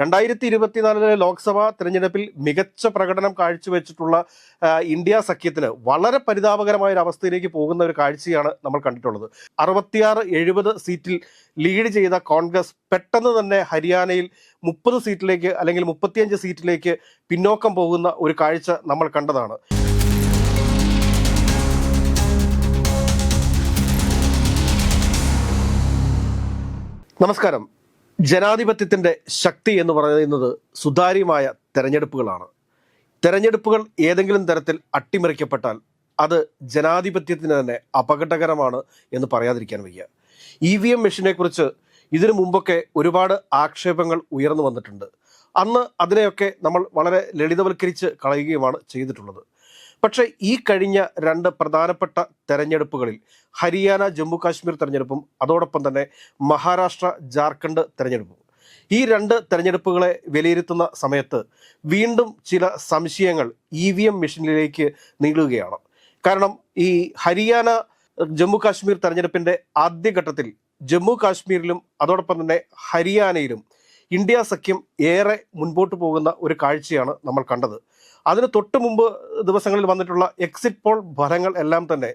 2024 ലോക്സഭാ തെരഞ്ഞെടുപ്പിൽ മികച്ച പ്രകടനം കാഴ്ചവെച്ചിട്ടുള്ള ഇന്ത്യ സഖ്യത്തിന് വളരെ പരിതാപകരമായ ഒരു അവസ്ഥയിലേക്ക് പോകുന്ന ഒരു കാഴ്ചയാണ് നമ്മൾ കണ്ടിട്ടുള്ളത്. 66-70 സീറ്റിൽ ലീഡ് ചെയ്ത കോൺഗ്രസ് പെട്ടെന്ന് തന്നെ ഹരിയാനയിൽ 30 സീറ്റിലേക്ക് അല്ലെങ്കിൽ 35 സീറ്റിലേക്ക് പിന്നോക്കം പോകുന്ന ഒരു കാഴ്ച നമ്മൾ കണ്ടതാണ്. നമസ്കാരം. ജനാധിപത്യത്തിൻ്റെ ശക്തി എന്ന് പറയുന്നത് സുതാര്യമായ തെരഞ്ഞെടുപ്പുകളാണ്. തെരഞ്ഞെടുപ്പുകൾ ഏതെങ്കിലും തരത്തിൽ അട്ടിമറിക്കപ്പെട്ടാൽ അത് ജനാധിപത്യത്തിന് തന്നെ അപകടകരമാണ് എന്ന് പറയാതിരിക്കാൻ വയ്യ. EVM മെഷീനെക്കുറിച്ച് ഇതിനു മുമ്പൊക്കെ ഒരുപാട് ആക്ഷേപങ്ങൾ ഉയർന്നു വന്നിട്ടുണ്ട്. അന്ന് അതിനെയൊക്കെ നമ്മൾ വളരെ ലളിതവൽക്കരിച്ച് കളയുകയുമാണ് ചെയ്തിട്ടുള്ളത്. പക്ഷേ ഈ കഴിഞ്ഞ 2 പ്രധാനപ്പെട്ട തെരഞ്ഞെടുപ്പുകളിൽ ഹരിയാന ജമ്മു കാശ്മീർ തെരഞ്ഞെടുപ്പും അതോടൊപ്പം തന്നെ മഹാരാഷ്ട്ര ജാർഖണ്ഡ് തെരഞ്ഞെടുപ്പും, ഈ 2 തെരഞ്ഞെടുപ്പുകളെ വിലയിരുത്തുന്ന സമയത്ത് വീണ്ടും ചില സംശയങ്ങൾ EVM മെഷീനിലേക്ക് നീളുകയാണ്. കാരണം ഈ ഹരിയാന ജമ്മു കാശ്മീർ തെരഞ്ഞെടുപ്പിൻ്റെ ആദ്യഘട്ടത്തിൽ ജമ്മു കാശ്മീരിലും അതോടൊപ്പം തന്നെ ഹരിയാനയിലും ഇന്ത്യ സഖ്യം ഏറെ മുൻപോട്ട് പോകുന്ന ഒരു കാഴ്ചയാണ് നമ്മൾ കണ്ടത്. അതിന് തൊട്ട് മുമ്പ് ദിവസങ്ങളിൽ വന്നിട്ടുള്ള എക്സിറ്റ് പോൾ ഫലങ്ങൾ എല്ലാം തന്നെ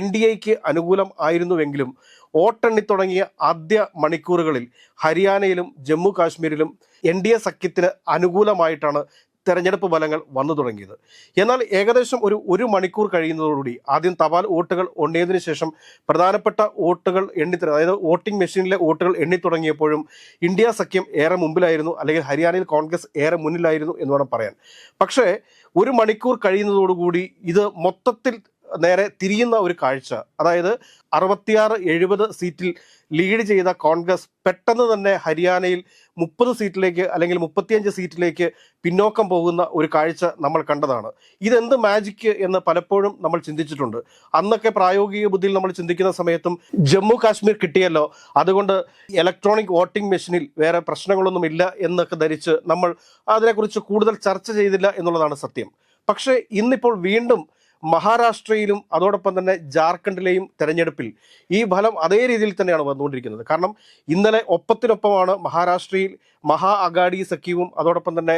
NDAക്ക് അനുകൂലം ആയിരുന്നുവെങ്കിലും വോട്ടെണ്ണി തുടങ്ങിയ ആദ്യ മണിക്കൂറുകളിൽ ഹരിയാനയിലും ജമ്മു കാശ്മീരിലും NDA സഖ്യത്തിന് അനുകൂലമായിട്ടാണ് തെരഞ്ഞെടുപ്പ് ഫലങ്ങൾ വന്നു തുടങ്ങിയത്. എന്നാൽ ഏകദേശം ഒരു മണിക്കൂർ കഴിയുന്നതോടുകൂടി ആദ്യം തപാൽ വോട്ടുകൾ എണ്ണിയതിനു ശേഷം പ്രധാനപ്പെട്ട വോട്ടുകൾ അതായത് വോട്ടിംഗ് മെഷീനിലെ വോട്ടുകൾ എണ്ണി തുടങ്ങിയപ്പോഴും ഇന്ത്യ സഖ്യം ഏറെ മുമ്പിലായിരുന്നു, അല്ലെങ്കിൽ ഹരിയാനയിൽ കോൺഗ്രസ് ഏറെ മുന്നിലായിരുന്നു എന്ന് വേണം പറയാൻ. പക്ഷേ ഒരു മണിക്കൂർ കഴിയുന്നതോടുകൂടി ഇത് മൊത്തത്തിൽ നേരെ തിരിയുന്ന ഒരു കാഴ്ച. അതായത് 66-70 സീറ്റിൽ ലീഡ് ചെയ്ത കോൺഗ്രസ് പെട്ടെന്ന് തന്നെ ഹരിയാനയിൽ 30 സീറ്റിലേക്ക് അല്ലെങ്കിൽ 35 സീറ്റിലേക്ക് പിന്നോക്കം പോകുന്ന ഒരു കാഴ്ച നമ്മൾ കണ്ടതാണ്. ഇതെന്ത് മാജിക്ക് എന്ന് പലപ്പോഴും നമ്മൾ ചിന്തിച്ചിട്ടുണ്ട്. അന്നൊക്കെ പ്രായോഗിക ബുദ്ധിയിൽ നമ്മൾ ചിന്തിക്കുന്ന സമയത്തും ജമ്മു കാശ്മീർ കിട്ടിയല്ലോ, അതുകൊണ്ട് ഇലക്ട്രോണിക് വോട്ടിംഗ് മെഷീനിൽ വേറെ പ്രശ്നങ്ങളൊന്നും ഇല്ല എന്നൊക്കെ ധരിച്ച് നമ്മൾ അതിനെക്കുറിച്ച് കൂടുതൽ ചർച്ച ചെയ്തില്ല എന്നുള്ളതാണ് സത്യം. പക്ഷേ ഇന്നിപ്പോൾ വീണ്ടും മഹാരാഷ്ട്രയിലും അതോടൊപ്പം തന്നെ ജാർഖണ്ഡിലെയും തെരഞ്ഞെടുപ്പിൽ ഈ ഫലം അതേ രീതിയിൽ തന്നെയാണ് വന്നുകൊണ്ടിരിക്കുന്നത്. കാരണം ഇന്നലെ ഒപ്പത്തിനൊപ്പമാണ് മഹാരാഷ്ട്രയിൽ മഹാ അഗാഡി സഖ്യവും അതോടൊപ്പം തന്നെ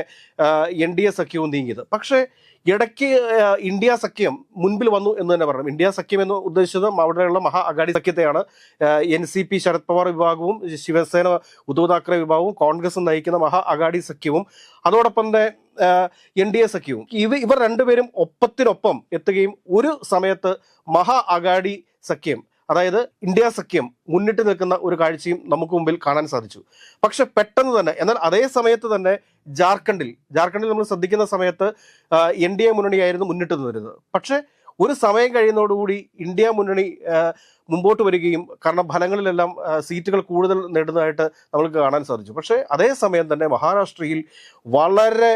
NDA സഖ്യവും നീങ്ങിയത്. പക്ഷേ ഇടയ്ക്ക് ഇന്ത്യ സഖ്യം മുൻപിൽ വന്നു എന്ന് തന്നെ പറയണം. ഇന്ത്യ സഖ്യം എന്ന് ഉദ്ദേശിച്ചത് അവിടെയുള്ള മഹാ അഗാഡി സഖ്യത്തെയാണ്. NCP ശരത് പവാർ വിഭാഗവും ശിവസേന ഉദ്ധവ് താക്കറെ വിഭാഗവും കോൺഗ്രസും നയിക്കുന്ന മഹാ അഗാഡി സഖ്യവും അതോടൊപ്പം തന്നെ NDA സഖ്യവും ഇവർ രണ്ടുപേരും ഒപ്പത്തിനൊപ്പം എത്തുകയും ഒരു സമയത്ത് മഹാ അഗാഡി സഖ്യം, അതായത് ഇന്ത്യ സഖ്യം മുന്നിട്ട് നിൽക്കുന്ന ഒരു കാഴ്ചയും നമുക്ക് മുമ്പിൽ കാണാൻ സാധിച്ചു. പക്ഷെ പെട്ടെന്ന് തന്നെ, എന്നാൽ അതേ സമയത്ത് തന്നെ ജാർഖണ്ഡിൽ നമ്മൾ ശ്രദ്ധിക്കുന്ന സമയത്ത് NDA മുന്നണിയായിരുന്നു മുന്നിട്ട് നിന്നിരുന്നത്. പക്ഷേ ഒരു സമയം കഴിയുന്നതോടുകൂടി ഇന്ത്യ മുന്നണി മുമ്പോട്ട് വരികയും കാരണം ഫലങ്ങളിലെല്ലാം സീറ്റുകൾ കൂടുതൽ നേടുന്നതായിട്ട് നമുക്ക് കാണാൻ സാധിച്ചു. പക്ഷേ അതേ സമയം തന്നെ മഹാരാഷ്ട്രയിൽ വളരെ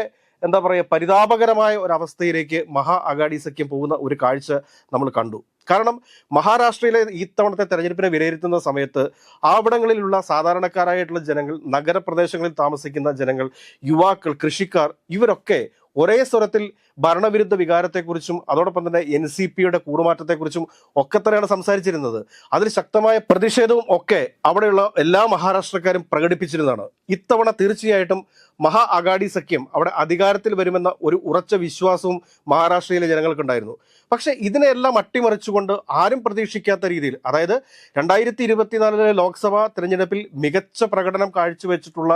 പരിതാപകരമായ ഒരവസ്ഥയിലേക്ക് മഹാ അഗാഡി സഖ്യം പോകുന്ന ഒരു കാഴ്ച നമ്മൾ കണ്ടു. കാരണം മഹാരാഷ്ട്രയിലെ ഇത്തവണത്തെ തെരഞ്ഞെടുപ്പിനെ വിലയിരുത്തുന്ന സമയത്ത് അവിടങ്ങളിലുള്ള സാധാരണക്കാരായിട്ടുള്ള ജനങ്ങൾ, നഗരപ്രദേശങ്ങളിൽ താമസിക്കുന്ന ജനങ്ങൾ, യുവാക്കൾ, കൃഷിക്കാർ ഇവരൊക്കെ ഒരേ സ്വരത്തിൽ ഭരണവിരുദ്ധ വികാരത്തെക്കുറിച്ചും അതോടൊപ്പം തന്നെ NCPയുടെ കൂറുമാറ്റത്തെക്കുറിച്ചും ഒക്കെ തന്നെയാണ് സംസാരിച്ചിരുന്നത്. അതിൽ ശക്തമായ പ്രതിഷേധവും ഒക്കെ അവിടെയുള്ള എല്ലാ മഹാരാഷ്ട്രക്കാരും പ്രകടിപ്പിച്ചിരുന്നതാണ്. ഇത്തവണ തീർച്ചയായിട്ടും മഹാ അഗാഡി സഖ്യം അവിടെ അധികാരത്തിൽ വരുമെന്ന ഒരു ഉറച്ച വിശ്വാസവും മഹാരാഷ്ട്രയിലെ ജനങ്ങൾക്കുണ്ടായിരുന്നു. പക്ഷേ ഇതിനെല്ലാം അട്ടിമറിച്ചുകൊണ്ട് ആരും പ്രതീക്ഷിക്കാത്ത രീതിയിൽ, അതായത് 2024 ലോക്സഭാ തെരഞ്ഞെടുപ്പിൽ മികച്ച പ്രകടനം കാഴ്ചവെച്ചിട്ടുള്ള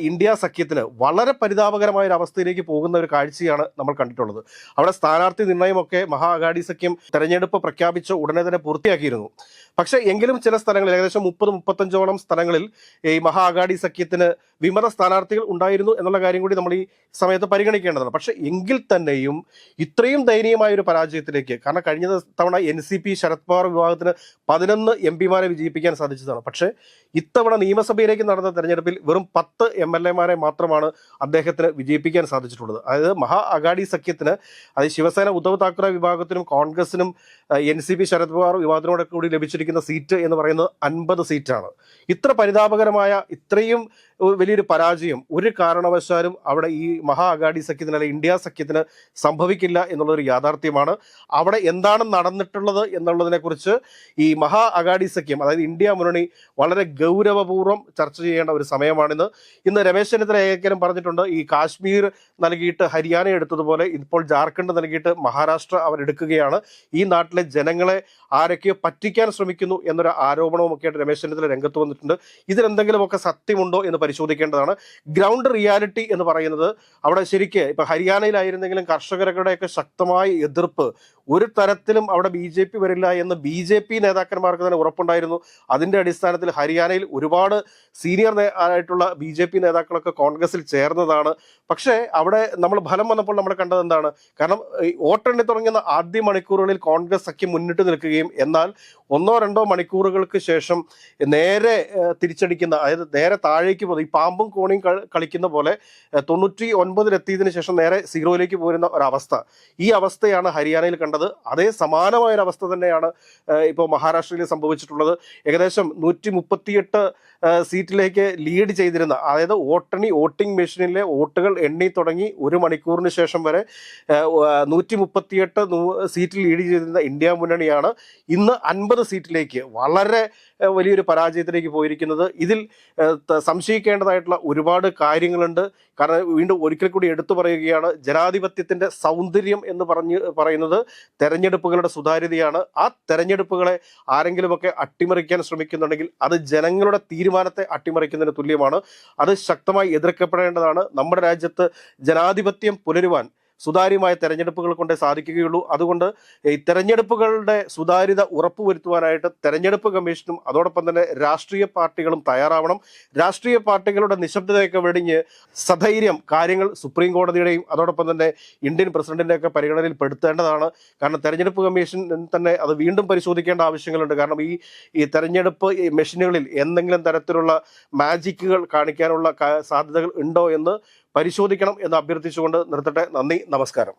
ഇന്ത്യ സഖ്യത്തിന് വളരെ പരിതാപകരമായ ഒരു അവസ്ഥയിലേക്ക് പോകുന്ന ഒരു കാഴ്ചയാണ് നമ്മൾ കണ്ടിട്ടുള്ളത്. അവിടെ സ്ഥാനാർത്ഥി നിർണയമൊക്കെ മഹാ അഗാഡി സഖ്യം തെരഞ്ഞെടുപ്പ് പ്രഖ്യാപിച്ച ഉടനെ തന്നെ പൂർത്തിയാക്കിയിരുന്നു. പക്ഷേ എങ്കിലും ചില സ്ഥലങ്ങളിൽ, ഏകദേശം 30-35ഓളം സ്ഥലങ്ങളിൽ ഈ മഹാ അഗാഡി സഖ്യത്തിന് വിമത സ്ഥാനാർത്ഥികൾ ഉണ്ടായിരുന്നു എന്നുള്ള കാര്യം കൂടി നമ്മൾ ഈ സമയത്ത് പരിഗണിക്കേണ്ടതാണ്. പക്ഷേ എങ്കിൽ തന്നെയും ഇത്രയും ദയനീയമായ ഒരു പരാജയത്തിലേക്ക്, കാരണം കഴിഞ്ഞ തവണ NCP ശരത് പവാർ വിഭാഗത്തിന് 11 MPമാരെ വിജയിപ്പിക്കാൻ സാധിച്ചതാണ്. പക്ഷേ ഇത്തവണ നിയമസഭയിലേക്ക് നടന്ന തെരഞ്ഞെടുപ്പിൽ വെറും 10 MLAമാരെ മാത്രമാണ് അദ്ദേഹത്തിന് വിജയിപ്പിക്കാൻ സാധിച്ചിട്ടുള്ളത്. അതായത് മഹാ അഗാഡി സഖ്യത്തിന്, അതായത് ശിവസേന ഉദ്ധവ് താക്കറെ വിഭാഗത്തിനും കോൺഗ്രസിനും NCP ശരത് പവാർ വിഭാഗത്തിനോടൊക്കെ കൂടി ലഭിച്ചിരിക്കുന്ന സീറ്റ് എന്ന് പറയുന്നത് 50 സീറ്റാണ്. ഇത്ര പരിതാപകരമായ, ഇത്രയും വലിയൊരു പരാജയം ഒരു കാരണവശാലും അവിടെ ഈ മഹാ അഗാഡി സഖ്യത്തിന് അല്ലെങ്കിൽ ഇന്ത്യ സഖ്യത്തിന് സംഭവിക്കില്ല എന്നുള്ളൊരു യാഥാർത്ഥ്യമാണ്. അവിടെ എന്താണ് നടന്നിട്ടുള്ളത് എന്നുള്ളതിനെക്കുറിച്ച് ഈ മഹാ അഗാഡി സഖ്യം, അതായത് ഇന്ത്യ മുന്നണി വളരെ ഗൗരവപൂർവ്വം ചർച്ച ചെയ്യേണ്ട ഒരു സമയമാണിന്ന്. ഇന്ന് രമേശ് ചെന്നിത്തല ഏകദേശം പറഞ്ഞിട്ടുണ്ട്, ഈ കാശ്മീർ നൽകിയിട്ട് ഹരിയാന എടുത്തതുപോലെ ഇപ്പോൾ ജാർഖണ്ഡ് നൽകിയിട്ട് മഹാരാഷ്ട്ര അവർ എടുക്കുകയാണ്. ഈ നാട്ടിലെ ജനങ്ങളെ ആരൊക്കെയോ പറ്റിക്കാൻ ശ്രമിക്കുന്നു എന്നൊരു ആരോപണവും ഒക്കെ ആയിട്ട് രമേശ് ചെന്നിത്തല രംഗത്ത് വന്നിട്ടുണ്ട്. ഇതിലെന്തെങ്കിലുമൊക്കെ സത്യമുണ്ടോ എന്ന് പരിശോധിക്കേണ്ടതാണ്. ഗ്രൗണ്ട് റിയാലിറ്റി എന്ന് പറയുന്നത് അവിടെ ശരിക്ക് ഇപ്പൊ ഹരിയാനയിലായിരുന്നെങ്കിലും കർഷകരുടെയൊക്കെ ശക്തമായ എതിർപ്പ്, ഒരു തരത്തിലും അവിടെ BJP വരില്ല എന്ന് BJP നേതാക്കന്മാർക്ക് തന്നെ ഉറപ്പുണ്ടായിരുന്നു. അതിന്റെ അടിസ്ഥാനത്തിൽ ഹരിയാനയിൽ ഒരുപാട് സീനിയർ ആയിട്ടുള്ള BJP നേതാക്കളൊക്കെ കോൺഗ്രസിൽ ചേർന്നതാണ്. പക്ഷേ അവിടെ നമ്മൾ ഫലം വന്നപ്പോൾ നമ്മൾ കണ്ടത് എന്താണ്? കാരണം വോട്ടെണ്ണി തുടങ്ങുന്ന ആദ്യ മണിക്കൂറുകളിൽ കോൺഗ്രസ് സഖ്യം മുന്നിട്ട് നിൽക്കുകയും എന്നാൽ 1-2 മണിക്കൂറുകൾക്ക് ശേഷം നേരെ തിരിച്ചടിക്കുന്ന, അതായത് നേരെ താഴേക്ക് പോകുന്ന, ഈ പാമ്പും കോണിയും കളിക്കുന്ന പോലെ 99-ലെത്തിയതിനു ശേഷം നേരെ 0-ലേക്ക് പോരുന്ന ഒരവസ്ഥ. ഈ അവസ്ഥയാണ് ഹരിയാനയിൽ കണ്ടത്. അതേ സമാനമായ ഒരു അവസ്ഥ തന്നെയാണ് ഇപ്പോൾ മഹാരാഷ്ട്രയിൽ സംഭവിച്ചിട്ടുള്ളത്. ഏകദേശം 138 സീറ്റിലേക്ക് ലീഡ് ചെയ്തിരുന്ന, അതായത് വോട്ടിംഗ് മെഷീനിലെ വോട്ടുകൾ എണ്ണി തുടങ്ങി 1 മണിക്കൂറിന് ശേഷം വരെ 138 സീറ്റിൽ ലീഡ് ചെയ്തിരുന്ന ഇന്ത്യ മുന്നണിയാണ് ഇന്ന് 50 സീറ്റിലേക്ക് വളരെ വലിയൊരു പരാജയത്തിലേക്ക് പോയിരിക്കുന്നത്. ഇതിൽ സംശയിക്കേണ്ടതായിട്ടുള്ള ഒരുപാട് കാര്യങ്ങളുണ്ട്. കാരണം വീണ്ടും ഒരിക്കൽ കൂടി എടുത്തു പറയുകയാണ്, ജനാധിപത്യത്തിന്റെ സൗന്ദര്യം എന്ന് പറയുന്നത് തെരഞ്ഞെടുപ്പുകളുടെ സുതാര്യതയാണ്. ആ തെരഞ്ഞെടുപ്പുകളെ ആരെങ്കിലുമൊക്കെ അട്ടിമറിക്കാൻ ശ്രമിക്കുന്നുണ്ടെങ്കിൽ അത് ജനങ്ങളുടെ തീരുമാനത്തെ അട്ടിമറിക്കുന്നതിന് തുല്യമാണ്. അത് ശക്തമായി എതിർക്കപ്പെടേണ്ടതാണ്. നമ്മുടെ രാജ്യത്ത് ജനാധിപത്യം പുലരുവാൻ സുതാര്യമായ തെരഞ്ഞെടുപ്പുകൾ കൊണ്ടേ സാധിക്കുകയുള്ളൂ. അതുകൊണ്ട് ഈ തെരഞ്ഞെടുപ്പുകളുടെ സുതാര്യത ഉറപ്പുവരുത്തുവാനായിട്ട് തെരഞ്ഞെടുപ്പ് കമ്മീഷനും അതോടൊപ്പം തന്നെ രാഷ്ട്രീയ പാർട്ടികളും തയ്യാറാവണം. രാഷ്ട്രീയ പാർട്ടികളുടെ നിശബ്ദതയൊക്കെ വെടിഞ്ഞ് സധൈര്യം കാര്യങ്ങൾ സുപ്രീം കോടതിയുടെയും അതോടൊപ്പം തന്നെ ഇന്ത്യൻ പ്രസിഡന്റിൻ്റെയൊക്കെ പരിഗണനയിൽ പെടുത്തേണ്ടതാണ്. കാരണം തെരഞ്ഞെടുപ്പ് കമ്മീഷൻ തന്നെ അത് വീണ്ടും പരിശോധിക്കേണ്ട ആവശ്യങ്ങളുണ്ട്. കാരണം ഈ തെരഞ്ഞെടുപ്പ് മെഷീനുകളിൽ എന്തെങ്കിലും തരത്തിലുള്ള മാജിക്കുകൾ കാണിക്കാനുള്ള സാധ്യതകൾ ഉണ്ടോ എന്ന് പരിശോധിക്കണം എന്ന് അഭ്യർത്ഥിച്ചുകൊണ്ട് നിർത്തട്ടെ. നന്ദി, നമസ്കാരം.